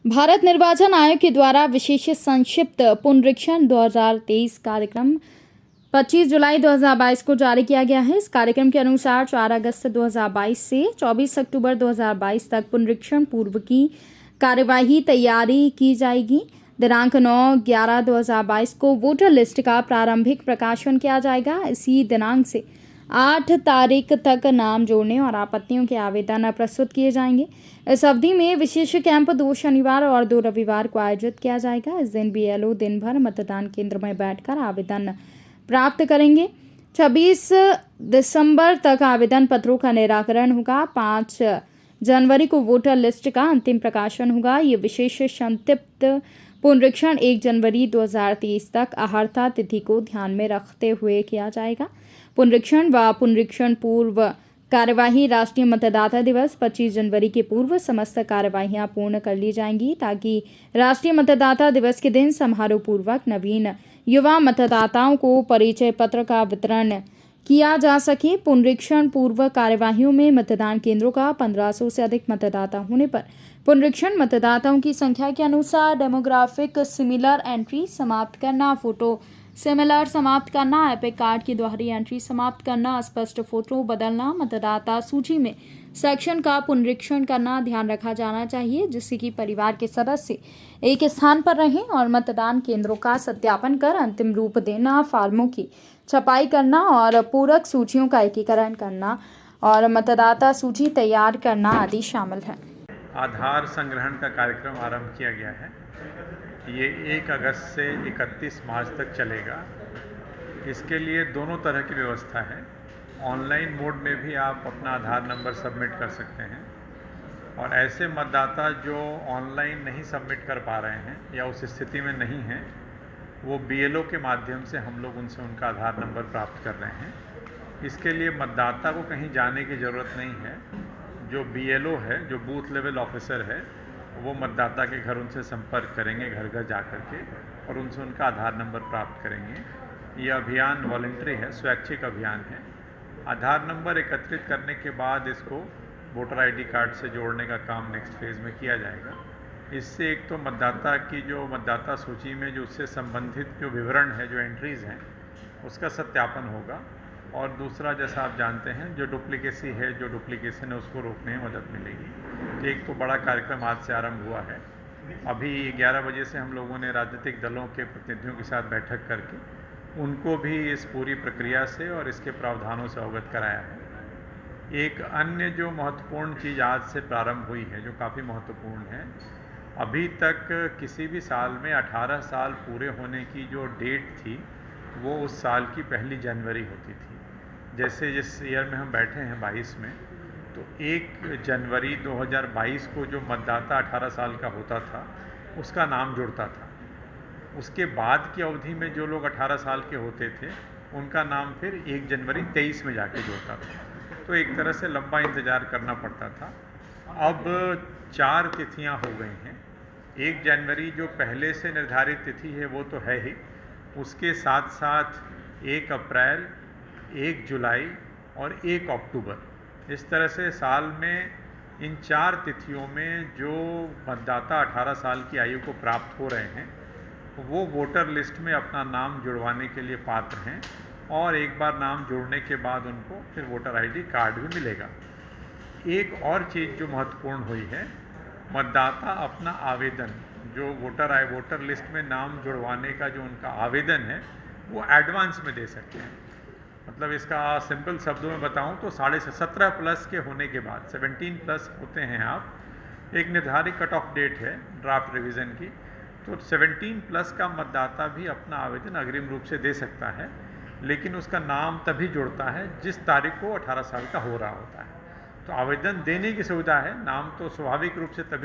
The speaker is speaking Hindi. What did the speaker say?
भारत निर्वाचन आयोग के द्वारा विशेष संक्षिप्त पुनरीक्षण 2023 कार्यक्रम 25 जुलाई 2022 को जारी किया गया है। इस कार्यक्रम के अनुसार 4 अगस्त 2022 से 24 अक्टूबर 2022 तक पुनरीक्षण पूर्व की कार्यवाही तैयारी की जाएगी। दिनांक 9/11/2022 को वोटर लिस्ट का प्रारंभिक प्रकाशन किया जाएगा। इसी दिनांक से 8 तारीख तक नाम जोड़ने और आपत्तियों के आवेदन प्रस्तुत किए जाएंगे। इस अवधि में विशेष कैंप 2 शनिवार और 2 रविवार को आयोजित किया जाएगा। इस दिन बीएलओ दिन भर मतदान केंद्र में बैठकर आवेदन प्राप्त करेंगे। 26 दिसंबर तक आवेदन पत्रों का निराकरण होगा। 5 जनवरी को वोटर लिस्ट का अंतिम प्रकाशन होगा। ये विशेष संक्षिप्त पुनरीक्षण 1 जनवरी 2023 तक अहर्ता तिथि को ध्यान में रखते हुए किया जाएगा। पुनरीक्षण व पुनरीक्षण पूर्व कार्यवाही राष्ट्रीय मतदाता दिवस 25 जनवरी के पूर्व समस्त कार्यवाहियां पूर्ण कर ली जाएंगी, ताकि राष्ट्रीय मतदाता दिवस के दिन समारोह पूर्वक नवीन युवा मतदाताओं को परिचय पत्र का वितरण किया जा सके। पुनरीक्षण पूर्व कार्यवाहियों में मतदान केंद्रों का 1500 से अधिक मतदाता होने पर पुनरीक्षण मतदाताओं की संख्या के अनुसार डेमोग्राफिक सिमिलर एंट्री समाप्त करना, फोटो सिमिलर समाप्त करना, एपिक कार्ड की दोहरी एंट्री समाप्त करना, स्पष्ट फोटो बदलना, मतदाता सूची में सेक्शन का पुनरीक्षण करना ध्यान रखा जाना चाहिए, जिससे कि परिवार के सदस्य एक स्थान पर रहें और मतदान केंद्रों का सत्यापन कर अंतिम रूप देना, फार्मों की छपाई करना और पूरक सूचियों का एकीकरण करना और मतदाता सूची तैयार करना आदि शामिल है। आधार संग्रहण का कार्यक्रम आरंभ किया गया है। ये 1 अगस्त से 31 मार्च तक चलेगा। इसके लिए दोनों तरह की व्यवस्था है। ऑनलाइन मोड में भी आप अपना आधार नंबर सबमिट कर सकते हैं, और ऐसे मतदाता जो ऑनलाइन नहीं सबमिट कर पा रहे हैं या उस स्थिति में नहीं हैं, वो बीएलओ के माध्यम से हम लोग उनसे उनका आधार नंबर प्राप्त कर रहे हैं। इसके लिए मतदाता को कहीं जाने की ज़रूरत नहीं है। जो बीएलओ है, जो बूथ लेवल ऑफिसर है, वो मतदाता के घर उनसे संपर्क करेंगे, घर घर जा कर के, और उनसे उनका आधार नंबर प्राप्त करेंगे। ये अभियान वॉलंटरी है, स्वैच्छिक अभियान है। आधार नंबर एकत्रित करने के बाद इसको वोटर आईडी कार्ड से जोड़ने का काम नेक्स्ट फेज़ में किया जाएगा। इससे एक तो मतदाता की जो मतदाता सूची में जो उससे संबंधित जो विवरण है, जो एंट्रीज़ हैं, उसका सत्यापन होगा, और दूसरा, जैसा आप जानते हैं, जो डुप्लीकेसी है, जो डुप्लीकेशन है, उसको रोकने में मदद मिलेगी। तो एक तो बड़ा कार्यक्रम आज से आरंभ हुआ है। अभी 11 बजे से हम लोगों ने राजनीतिक दलों के प्रतिनिधियों के साथ बैठक करके उनको भी इस पूरी प्रक्रिया से और इसके प्रावधानों से अवगत कराया है। एक अन्य जो महत्वपूर्ण चीज़ आज से प्रारंभ हुई है, जो काफ़ी महत्वपूर्ण है, अभी तक किसी भी साल में 18 साल पूरे होने की जो डेट थी, वो उस साल की 1 जनवरी होती थी। जैसे जिस ईयर में हम बैठे हैं 22 में, तो 1 जनवरी 2022 को जो मतदाता 18 साल का होता था, उसका नाम जुड़ता था। उसके बाद की अवधि में जो लोग 18 साल के होते थे, उनका नाम फिर 1 जनवरी 23 में जाके जुड़ता था। तो एक तरह से लंबा इंतज़ार करना पड़ता था। अब 4 तिथियां हो गई हैं। 1 जनवरी जो पहले से निर्धारित तिथि है, वो तो है ही। उसके साथ साथ 1 अप्रैल, 1 जुलाई और 1 अक्टूबर, इस तरह से साल में इन 4 तिथियों में जो मतदाता 18 साल की आयु को प्राप्त हो रहे हैं, वो वोटर लिस्ट में अपना नाम जुड़वाने के लिए पात्र हैं, और एक बार नाम जुड़ने के बाद उनको फिर वोटर आईडी कार्ड भी मिलेगा। एक और चीज़ जो महत्वपूर्ण हुई है, मतदाता अपना आवेदन, जो वोटर लिस्ट में नाम जुड़वाने का जो उनका आवेदन है, वो एडवांस में दे सकते हैं। मतलब इसका सिंपल शब्दों में बताऊं तो 17.5 प्लस के होने के बाद, 17 प्लस होते हैं आप, एक निर्धारित कट ऑफ डेट है ड्राफ्ट रिवीजन की, तो 17 प्लस का मतदाता भी अपना आवेदन अग्रिम रूप से दे सकता है, लेकिन उसका नाम तभी जुड़ता है जिस तारीख को 18 साल का हो रहा होता है। तो आवेदन देने की सुविधा है, नाम तो स्वाभाविक रूप से तभी